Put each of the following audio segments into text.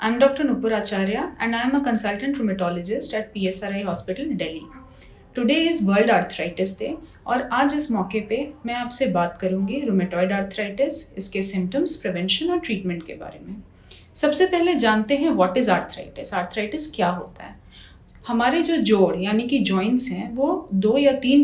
I'm Dr. Nupur Acharya and I am a consultant rheumatologist at PSRI Hospital, Delhi. Today is World Arthritis Day और आज इस मौके पे मैं आपसे बात करूंगी रूमेटॉइड आर्थराइटिस, इसके सिम्टम्स, प्रिवेंशन और ट्रीटमेंट के बारे में। सबसे पहले जानते हैं व्हाट इज़ आर्थराइटिस। आर्थराइटिस क्या होता है? हमारे जो जोड़ यानी कि जॉइंट्स हैं वो 2 या 3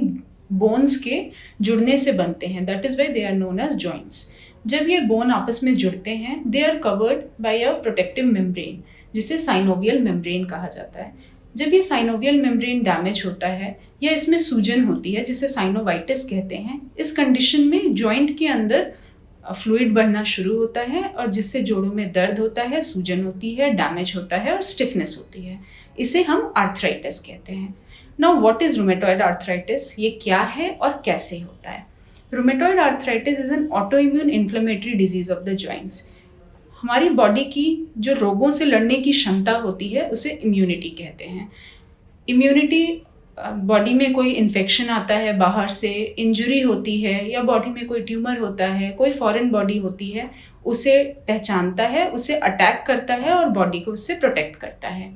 बोन्स के जुड़ने से बनते हैं, that is why they are known as joints. जब ये बोन आपस में जुड़ते हैं they are covered by a protective membrane जिसे साइनोवियल मेम्ब्रेन कहा जाता है। जब ये साइनोवियल मेम्ब्रेन डैमेज होता है या इसमें सूजन होती है जिसे साइनोवाइटिस कहते हैं, इस कंडीशन में जॉइंट के अंदर फ्लूइड बढ़ना शुरू होता है और जिससे जोड़ों में दर्द होता है, सूजन होती है, डैमेज होता है और स्टिफनेस होती है। इसे हम आर्थराइटिस कहते हैं। Now what is rheumatoid arthritis? ये क्या है और कैसे होता है? Rheumatoid arthritis is an autoimmune inflammatory disease of the joints. हमारी बॉडी की जो रोगों से लड़ने की क्षमता होती है उसे इम्यूनिटी कहते हैं। इम्यूनिटी बॉडी में कोई इन्फेक्शन आता है, बाहर से इंजरी होती है या बॉडी में कोई ट्यूमर होता है, कोई फॉरेन बॉडी होती है, उसे पहचानता है, उसे अटैक करता है और बॉडी को उससे प्रोटेक्ट करता है।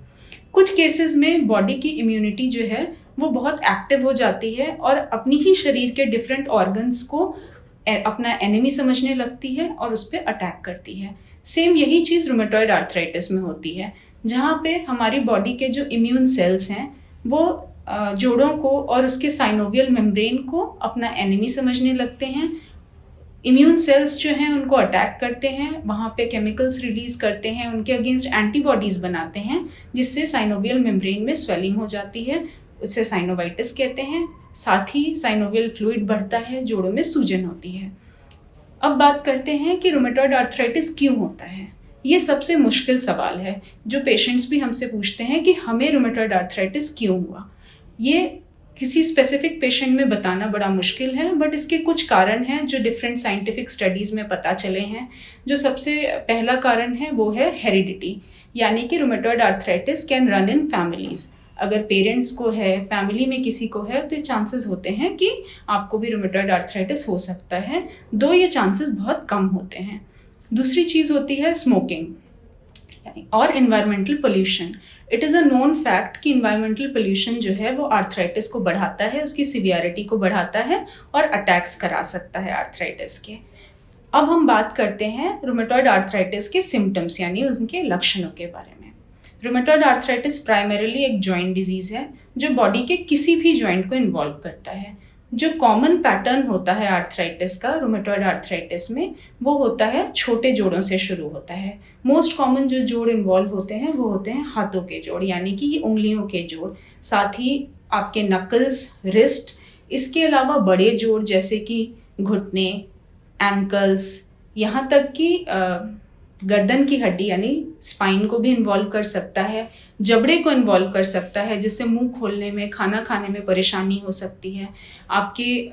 कुछ केसेस में बॉडी की इम्यूनिटी जो है वो बहुत एक्टिव हो जाती है और अपनी ही शरीर के डिफरेंट ऑर्गन्स को अपना एनिमी समझने लगती है और उस पर अटैक करती है। सेम यही चीज़ रूमेटॉइड आर्थराइटिस में होती है, जहाँ पे हमारी बॉडी के जो इम्यून सेल्स हैं वो जोड़ों को और उसके साइनोवियल मेम्ब्रेन को अपना एनिमी समझने लगते हैं। इम्यून सेल्स जो हैं उनको अटैक करते हैं, वहाँ पे केमिकल्स रिलीज करते हैं, उनके अगेंस्ट एंटीबॉडीज़ बनाते हैं जिससे साइनोवियल मेम्ब्रेन में स्वेलिंग हो जाती है, उसे साइनोवाइटिस कहते हैं। साथ ही साइनोवियल फ्लूइड बढ़ता है, जोड़ों में सूजन होती है। अब बात करते हैं कि रूमेटॉइड आर्थराइटिस क्यों होता है। ये सबसे मुश्किल सवाल है जो पेशेंट्स भी हमसे पूछते हैं कि हमें रूमेटॉइड आर्थराइटिस क्यों हुआ। ये किसी स्पेसिफिक पेशेंट में बताना बड़ा मुश्किल है, बट इसके कुछ कारण हैं जो डिफरेंट साइंटिफिक स्टडीज़ में पता चले हैं। जो सबसे पहला कारण है वो है हेरिडिटी, यानी कि rheumatoid arthritis can run in families. अगर पेरेंट्स को है, फैमिली में किसी को है, तो ये चांसेस होते हैं कि आपको भी रूमेटॉइड आर्थराइटिस हो सकता है, दो ये चांसेस बहुत कम होते हैं। दूसरी चीज़ होती है स्मोकिंग और environmental pollution. It is a known fact कि इन्वायरमेंटल पोल्यूशन जो है वो आर्थराइटिस को बढ़ाता है, उसकी सिवियरिटी को बढ़ाता है और अटैक्स करा सकता है आर्थराइटिस के। अब हम बात करते हैं रूमेटॉइड आर्थराइटिस के सिम्टम्स यानी उनके लक्षणों के बारे में। रूमेटॉइड आर्थराइटिस प्राइमरीली एक जॉइंट डिजीज़ है जो बॉडी के किसी भी जॉइंट को इन्वॉल्व करता है। जो कॉमन पैटर्न होता है आर्थराइटिस का रूमेटॉइड आर्थराइटिस में वो होता है छोटे जोड़ों से शुरू होता है। मोस्ट कॉमन जो जोड़ इन्वॉल्व होते हैं वो होते हैं हाथों के जोड़ यानी कि ये उंगलियों के जोड़, साथ ही आपके नकल्स, रिस्ट। इसके अलावा बड़े जोड़ जैसे कि घुटने, एंकल्स, यहाँ तक कि गर्दन की हड्डी यानी स्पाइन को भी इन्वॉल्व कर सकता है, जबड़े को इन्वॉल्व कर सकता है जिससे मुंह खोलने में, खाना खाने में परेशानी हो सकती है, आपके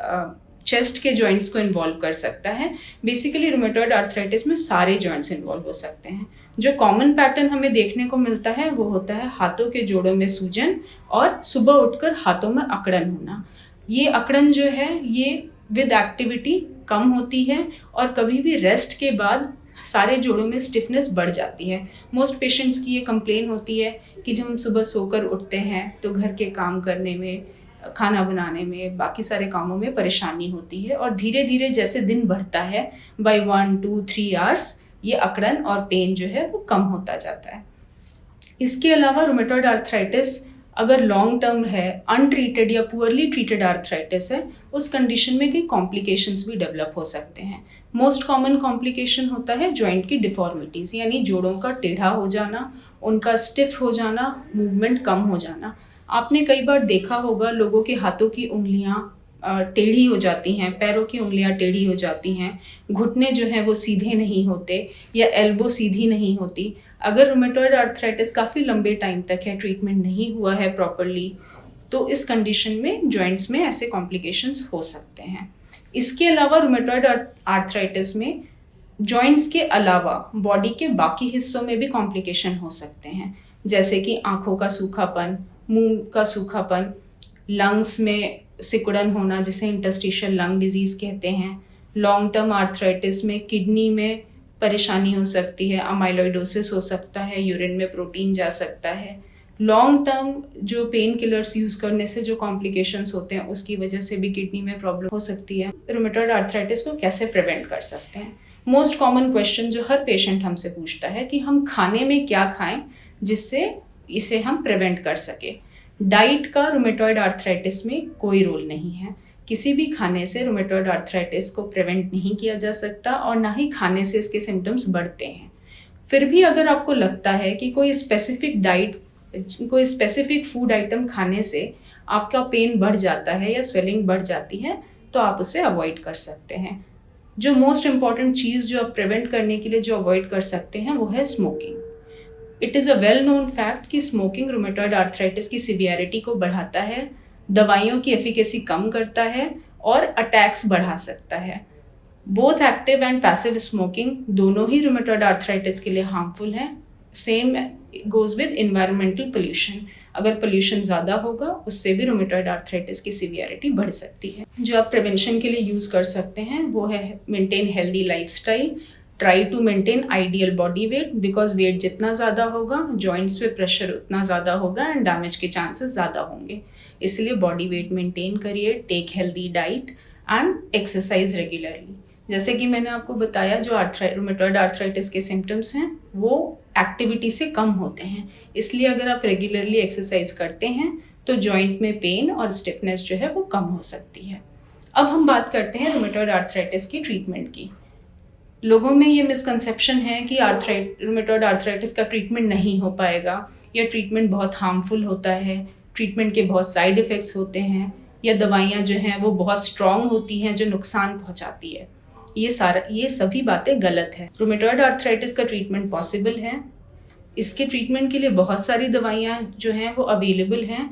चेस्ट के जॉइंट्स को इन्वॉल्व कर सकता है। बेसिकली रूमेटॉइड आर्थराइटिस में सारे जॉइंट्स इन्वॉल्व हो सकते हैं। जो कॉमन पैटर्न हमें देखने को मिलता है वो होता है हाथों के जोड़ों में सूजन और सुबह उठकर हाथों में अकड़न होना। ये अकड़न जो है ये विद एक्टिविटी कम होती है और कभी भी रेस्ट के बाद सारे जोड़ों में स्टिफनेस बढ़ जाती है। मोस्ट पेशेंट्स की ये कंप्लेन होती है कि जब हम सुबह सोकर उठते हैं तो घर के काम करने में, खाना बनाने में, बाकी सारे कामों में परेशानी होती है और धीरे धीरे जैसे दिन बढ़ता है बाय 1, 2, 3 आवर्स ये अकड़न और पेन जो है वो कम होता जाता है। इसके अलावा रूमेटॉइड आर्थराइटिस अगर लॉन्ग टर्म है, अनट्रीटेड या पुअरली ट्रीटेड आर्थराइटिस है, उस कंडीशन में कई कॉम्प्लिकेशंस भी डेवलप हो सकते हैं। मोस्ट कॉमन कॉम्प्लिकेशन होता है जॉइंट की डिफॉर्मिटीज़ यानी जोड़ों का टेढ़ा हो जाना, उनका स्टिफ हो जाना, मूवमेंट कम हो जाना। आपने कई बार देखा होगा लोगों के हाथों की उंगलियां टेढ़ी हो जाती हैं, पैरों की उंगलियां टेढ़ी हो जाती हैं, घुटने जो हैं वो सीधे नहीं होते या एल्बो सीधी नहीं होती। अगर रूमेटॉइड आर्थराइटिस काफ़ी लंबे टाइम तक है, ट्रीटमेंट नहीं हुआ है प्रॉपरली, तो इस कंडीशन में जॉइंट्स में ऐसे कॉम्प्लिकेशंस हो सकते हैं। इसके अलावा रूमेटॉइड आर्थराइटिस में जॉइंट्स के अलावा बॉडी के बाकी हिस्सों में भी कॉम्प्लिकेशन हो सकते हैं, जैसे कि आँखों का सूखापन, मुंह का सूखापन, लंग्स में सिकुड़न होना जिसे इंटरस्टिशियल लंग डिजीज़ कहते हैं। लॉन्ग टर्म आर्थराइटिस में किडनी में परेशानी हो सकती है, अमाइलोइडोसिस हो सकता है, यूरिन में प्रोटीन जा सकता है। लॉन्ग टर्म जो पेन किलर्स यूज़ करने से जो कॉम्प्लिकेशंस होते हैं उसकी वजह से भी किडनी में प्रॉब्लम हो सकती है। रूमेटॉइड आर्थराइटिस को कैसे प्रिवेंट कर सकते हैं? मोस्ट कॉमन क्वेश्चन जो हर पेशेंट हमसे पूछता है कि हम खाने में क्या खाएं जिससे इसे हम प्रिवेंट कर सके। डाइट का रूमेटॉइड आर्थराइटिस में कोई रोल नहीं है। किसी भी खाने से रूमेटॉइड आर्थराइटिस को प्रिवेंट नहीं किया जा सकता और ना ही खाने से इसके सिम्टम्स बढ़ते हैं। फिर भी अगर आपको लगता है कि कोई स्पेसिफिक फूड आइटम खाने से आपका पेन बढ़ जाता है या स्वेलिंग बढ़ जाती है तो आप उसे अवॉइड कर सकते हैं। जो मोस्ट इम्पॉर्टेंट चीज़ जो आप प्रिवेंट करने के लिए जो अवॉइड कर सकते हैं वो है smoking. It is a well known fact कि स्मोकिंग रूमेटॉइड आर्थराइटिस की सिवियरिटी को बढ़ाता है, दवाइयों की एफिकेसी कम करता है और अटैक्स बढ़ा सकता है। Both active and passive smoking दोनों ही रूमेटॉइड आर्थराइटिस के लिए हार्मफुल हैं। Same goes with environmental pollution. अगर पोल्यूशन ज़्यादा होगा उससे भी रूमेटॉइड आर्थराइटिस की सिवियरिटी बढ़ सकती है। जो आप प्रिवेंशन के लिए यूज़ कर सकते हैं वो है maintain healthy lifestyle, try to maintain ideal body weight, because weight जितना ज़्यादा होगा जॉइंट्स पे प्रेशर उतना ज़्यादा होगा एंड डैमेज के चांसेस ज़्यादा होंगे। इसलिए बॉडी वेट मेंटेन करिए, take healthy diet and exercise regularly. जैसे कि मैंने आपको बताया जो रूमेटॉइड आर्थराइटिस के सिम्टम्स हैं वो एक्टिविटी से कम होते हैं, इसलिए अगर आप रेगुलरली एक्सरसाइज करते हैं तो जॉइंट में पेन और स्टिफनेस जो है वो कम हो सकती है। अब हम बात करते हैं रूमेटॉइड आर्थराइटिस की ट्रीटमेंट की। लोगों में ये मिसकंसेप्शन है कि रूमेटॉइड आर्थराइटिस का ट्रीटमेंट नहीं हो पाएगा या ट्रीटमेंट बहुत हार्मफुल होता है, ट्रीटमेंट के बहुत साइड इफ़ेक्ट्स होते हैं या दवाइयाँ जो हैं वो बहुत स्ट्रॉन्ग होती हैं जो नुकसान पहुँचाती है। ये सभी बातें गलत है। रूमेटॉइड आर्थराइटिस का ट्रीटमेंट पॉसिबल है। इसके ट्रीटमेंट के लिए बहुत सारी दवाइयाँ जो हैं वो अवेलेबल हैं।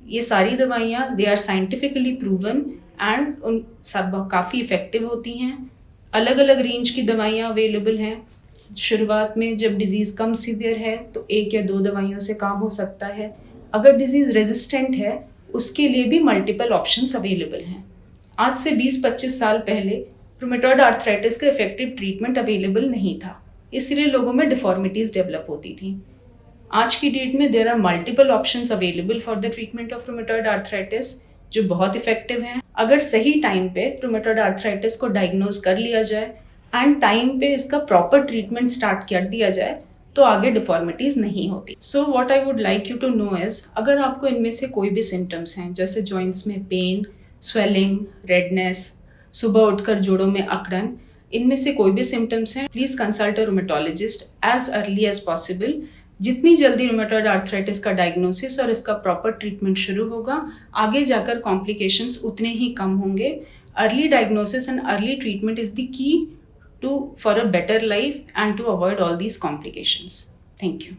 ये सारी दवाइयाँ they are scientifically proven and उन सब काफ़ी इफ़ेक्टिव होती हैं। अलग अलग रेंज की दवाइयाँ अवेलेबल हैं। शुरुआत में जब डिज़ीज़ कम सीवियर है तो 1 या 2 दवाइयों से काम हो सकता है। अगर डिज़ीज़ रेजिस्टेंट है उसके लिए भी मल्टीपल ऑप्शंस अवेलेबल हैं। आज से 20-25 साल पहले रूमेटॉइड आर्थराइटिस का इफेक्टिव ट्रीटमेंट अवेलेबल नहीं था, इसलिए लोगों में डिफॉर्मिटीज़ डेवलप होती थी। आज की डेट में there are multiple options available for the treatment of rheumatoid arthritis जो बहुत इफेक्टिव हैं। अगर सही टाइम पे रूमेटॉइड आर्थराइटिस को डायग्नोज कर लिया जाए एंड टाइम पे इसका प्रॉपर ट्रीटमेंट स्टार्ट कर दिया जाए तो आगे डिफॉर्मिटीज़ नहीं होती। So what I would like you to know is, अगर आपको इनमें से कोई भी सिम्टम्स हैं जैसे जॉइंट्स में पेन, स्वेलिंग, रेडनेस, सुबह उठकर जोड़ों में अकड़न, इनमें से कोई भी सिम्टम्स हैं, please consult a rheumatologist as early as possible. जितनी जल्दी रूमेटॉइड आर्थराइटिस का डायग्नोसिस और इसका प्रॉपर ट्रीटमेंट शुरू होगा, आगे जाकर कॉम्प्लिकेशंस उतने ही कम होंगे। Early diagnosis and early treatment is the key for a better life and to avoid all these complications. Thank you.